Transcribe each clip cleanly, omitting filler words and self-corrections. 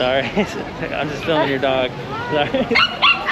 Sorry. I'm just filming your dog. Sorry.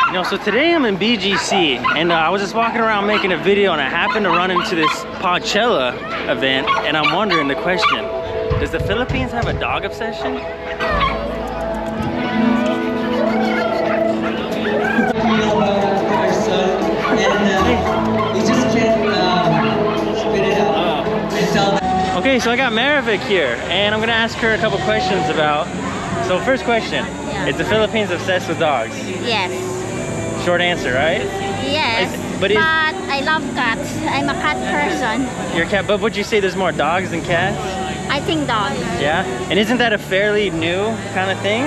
You know, so today I'm in BGC, and I was just walking around making a video, and I happened to run into this Pawchella event, and I'm wondering the question, does the Philippines have a dog obsession? Okay, so I got Maravik here, and I'm gonna ask her a couple questions about. So first question, is the Philippines obsessed with dogs? Yes. Short answer, right? Yes. But I love cats. I'm a cat person. You're a cat, but would you say there's more dogs than cats? I think dogs. Yeah? And isn't that a fairly new kind of thing?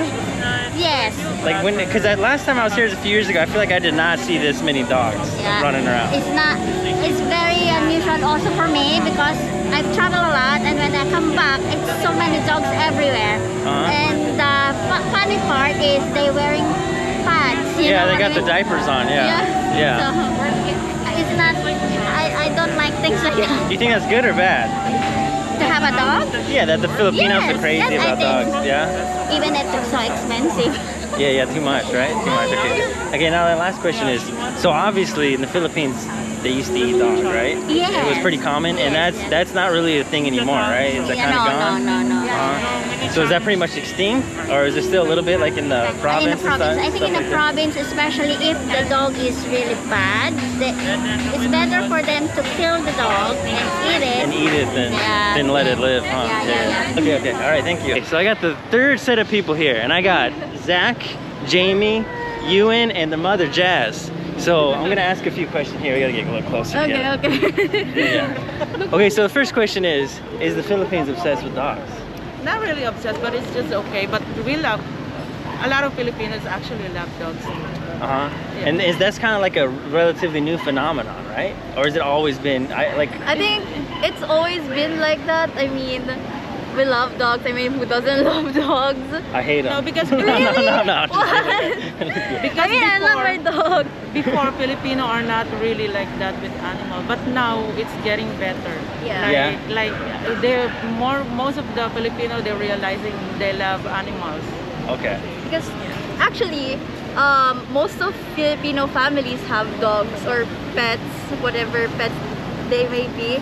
Yes. Like when, because last time I was here a few years ago, I feel like I did not see this many dogs running around. It's very unusual also for me because I've traveled a lot, and when I come back, it's so many dogs everywhere. And the funny part is they're wearing pads. Yeah, they got the diapers on, yeah. So it's not, I don't like things like that. Do you think that's good or bad? To have a dog? Yeah, that the Filipinos are crazy about dogs, yeah? Even if it's so expensive. Yeah, too much, right? Too much, okay, now the last question is, so obviously in the Philippines, they used to eat dogs, right? Yeah. It was pretty common, and that's not really a thing anymore, right? Is that kind of gone? No. So is that pretty much extinct, or is there still a little bit like in the province? In the province, I think in the province, especially if the dog is really bad, it's better for them to kill the dog and eat it. Than let it live, huh? Yeah. Okay, all right, thank you. Okay, so I got the third set of people here, and I got Zach, Jamie, Ewan, and the mother Jazz. So I'm gonna ask a few questions here. We gotta get a little closer. Okay. Okay, so the first question is the Philippines obsessed with dogs? Not really obsessed, but it's just okay. But we love, a lot of Filipinos actually love dogs. Yeah. And that's kind of like a relatively new phenomenon, right? Or has it always been, I think it's always been like that. I mean, we love dogs. I mean, who doesn't love dogs? I hate them. No, because No. Because I love my dog. Before, Filipino are not really like that with animals, but now it's getting better. Like they're most of the Filipino, they're realizing they love animals. Okay. Because actually, most of Filipino families have dogs or pets, whatever pets they may be.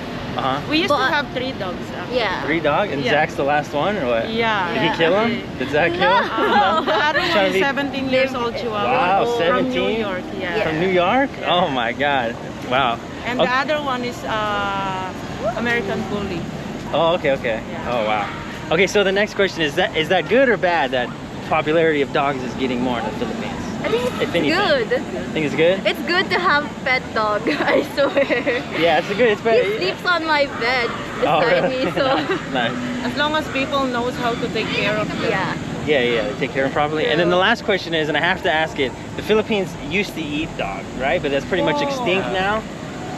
We used to have 3 dogs. Actually. Yeah. 3 dogs? And Zach's the last one, or what? Yeah. Did he kill him? Did Zach kill him? No. The other one is 17 years old Chihuahua. Wow, 17? From New York, From New York? Oh my God. Wow. And the other one is American Bully. Oh, okay. Yeah. Oh, wow. Okay, so the next question is that good or bad that popularity of dogs is getting more in the Philippines? I think it's good. Think it's good? It's good to have pet dog, I swear. Yeah, it's good. It's better. He sleeps on my bed beside me, so. Nice. As long as people knows how to take care of them. Yeah. Yeah, they take care of them properly. And then the last question is, and I have to ask it, the Philippines used to eat dogs, right? But that's pretty much extinct now?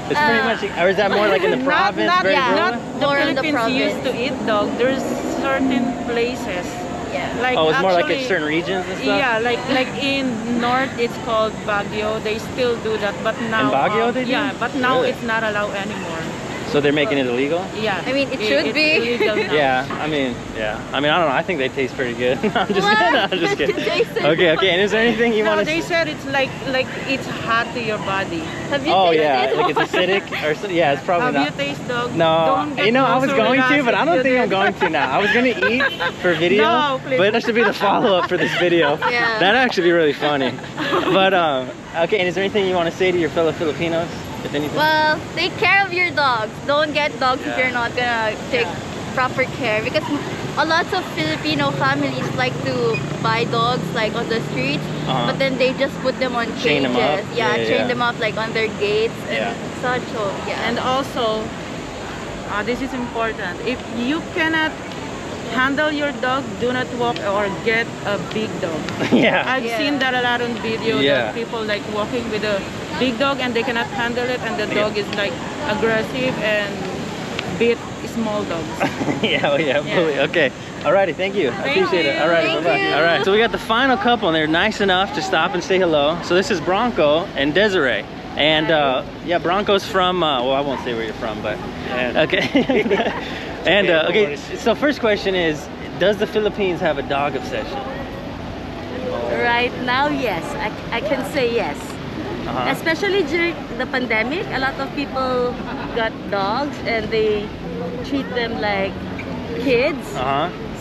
It's pretty much, or is that more like in the province? Not the more in the Philippines province. used to eat dog. There's certain places. Yeah. Like it's more like actually, in certain regions and stuff? Yeah, like in north it's called Baguio. They still do that, but now In Baguio they do? Yeah, but now Really? it's not allowed anymore. So they're making it illegal? Yeah. I mean, it should it's be. illegal now. Yeah, I mean, I don't know. I think they taste pretty good. I'm just kidding. Okay. And is there anything you want to they said it's like it's hot to your body. Have you yeah, like it's acidic or so, yeah, it's probably not. Have you tasted dog? No, Don't get I was closer going with to, us but I if don't you think I'm did. going to now. I was going to eat for video, No, please. but that should be the follow-up for this video. Yeah. That'd actually be really funny. But okay, and is there anything you want to say to your fellow Filipinos, if anything? Well, take care of your dogs. Don't get dogs if you're not gonna take proper care, because a lot of Filipino families like to buy dogs like on the streets, but then they just put them on Chain cages. them up. Chain them up like on their gates and such. So, And also, this is important. If you cannot handle your dog, do not walk or get a big dog. I've seen that a lot on video. That people like walking with a big dog and they cannot handle it, and the dog is like aggressive and beat small dogs. Fully. Okay. Alrighty, thank you. I appreciate it. Alrighty, bye-bye. Alright, so we got the final couple, and they're nice enough to stop and say hello. So this is Bronco and Desiree. And yeah, Bronco's from, well, I won't say where you're from, but okay. And okay, so first question is, does the Philippines have a dog obsession? Right now, yes, I can say yes. Especially during the pandemic, a lot of people got dogs and they treat them like kids.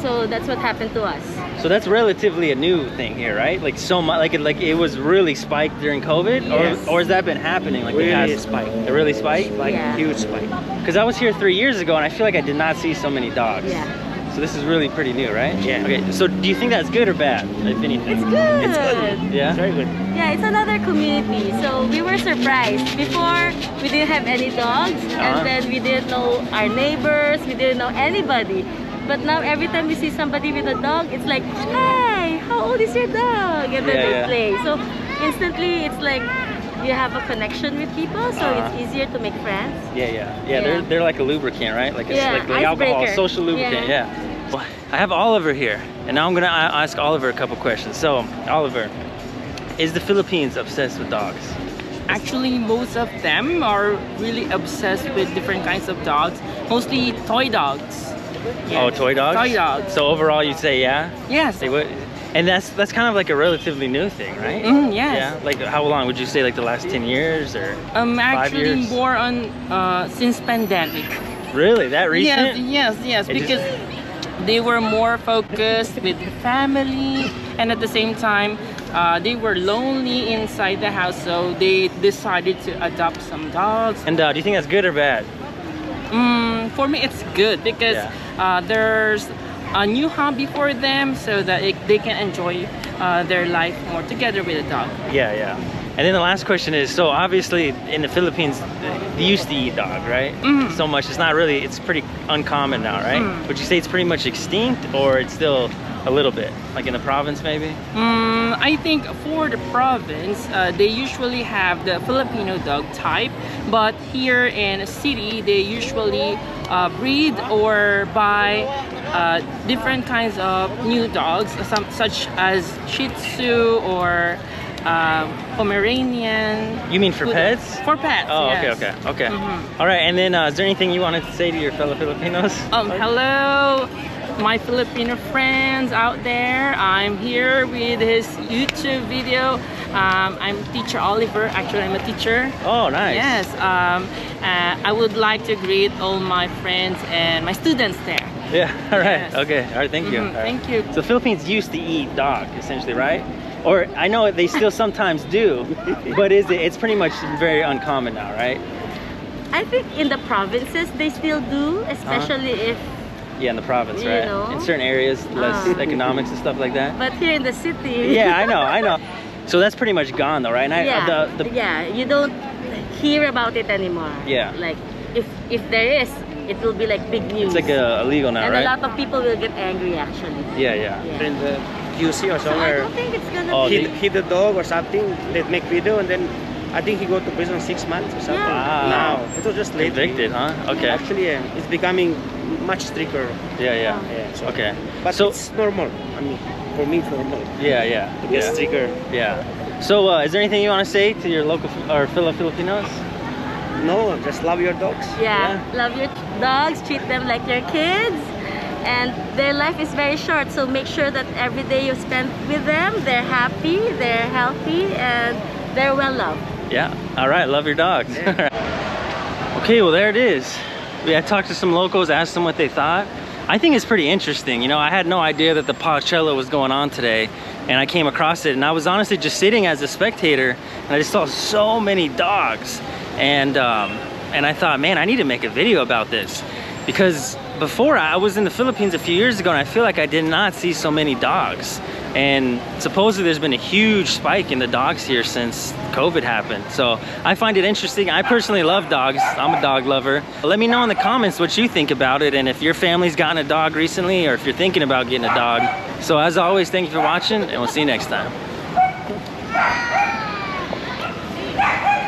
So that's what happened to us. So that's relatively a new thing here, right? Like so much, like it was really spiked during COVID, Yes. or has that been happening? Like Really spiked. It really spiked? Like Yeah. huge spike. Because I was here 3 years ago and I feel like I did not see so many dogs. Yeah. So this is really pretty new, right? Yeah. Okay, so do you think that's good or bad, if anything? It's good. Yeah? Very good. Yeah, it's another community. So we were surprised. Before, we didn't have any dogs, and then we didn't know our neighbors, we didn't know anybody. But now every time we see somebody with a dog, it's like, hi, how old is your dog? And then they play. So instantly, it's like you have a connection with people, so it's easier to make friends. Yeah. They're like a lubricant, right? Like it's like alcohol, icebreaker. social lubricant. Yeah. Well, I have Oliver here, and now I'm gonna ask Oliver a couple questions. So, Oliver, is the Philippines obsessed with dogs? Actually, most of them are really obsessed with different kinds of dogs, mostly toy dogs. Oh, toy dogs? Toy dogs. So overall, you'd say yeah? Yes. They would. And that's kind of like a relatively new thing, right? Yes. Yeah. Like how long would you say? Like the last 10 years or 5 Actually, years? more on since pandemic. Really? That recent? Yes. It Because they were more focused with the family, and at the same time, they were lonely inside the house, so they decided to adopt some dogs. And do you think that's good or bad? For me, it's good because there's a new hobby for them, so that they can enjoy their life more together with a dog. Yeah. And then the last question is, so obviously in the Philippines, they used to eat dog, right? So much, it's not really, it's pretty uncommon now, right? Would you say it's pretty much extinct, or it's still a little bit? Like in the province, maybe? I think for the province, they usually have the Filipino dog type, but here in a city, they usually breed or buy different kinds of new dogs, such as Shih Tzu or Pomeranian. You mean for pets? For pets. Oh, yes. okay. All right, and then is there anything you wanted to say to your fellow Filipinos? Hello, my Filipino friends out there. I'm here with his YouTube video. I'm teacher Oliver. Actually, I'm a teacher. Oh, nice. Yes. I would like to greet all my friends and my students there. Yeah, all right. Yes. Okay, all right, thank you. All right. Thank you. So Philippines used to eat dog, essentially, right? Or I know they still sometimes do, but it's pretty much very uncommon now, right? I think in the provinces, they still do, especially if... Yeah, in the province, You right? know? In certain areas, less economics and stuff like that. But here in the city... Yeah, I know. So that's pretty much gone though, right? And yeah, you don't hear about it anymore. Yeah. Like, if there is, it will be like big news. It's like illegal now, and right? a lot of people will get angry, actually. Yeah. In the QC or So I somewhere, don't think it's gonna Oh, be... hit the dog or something. They make video and then I think he go to prison 6 months or something. Yeah. Wow. Now it was just lately. Convicted, huh? Okay. Actually, it's becoming much stricter. Yeah. Yeah, so- Okay. But So it's normal. I mean, for me, it's normal. yeah. It's stricter. Yeah. So is there anything you want to say to your local or fellow Filipinos? No, just love your dogs. Yeah, love your dogs, treat them like your kids, and their life is very short, so make sure that every day you spend with them, they're happy, they're healthy, and they're well loved. Yeah. All right. Love your dogs. Okay. Well, there it is. I talked to some locals, asked them what they thought. I think it's pretty interesting. You know, I had no idea that the Pawchella was going on today, and I came across it, and I was honestly just sitting as a spectator, and I just saw so many dogs, and I thought, man, I need to make a video about this, because before I was in the Philippines a few years ago, and I feel like I did not see so many dogs. And supposedly there's been a huge spike in the dogs here since COVID happened. So I find it interesting. I personally love dogs. I'm a dog lover. Let me know in the comments what you think about it, and if your family's gotten a dog recently, or if you're thinking about getting a dog. So as always, thank you for watching, and we'll see you next time.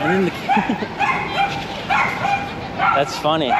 And then that's funny.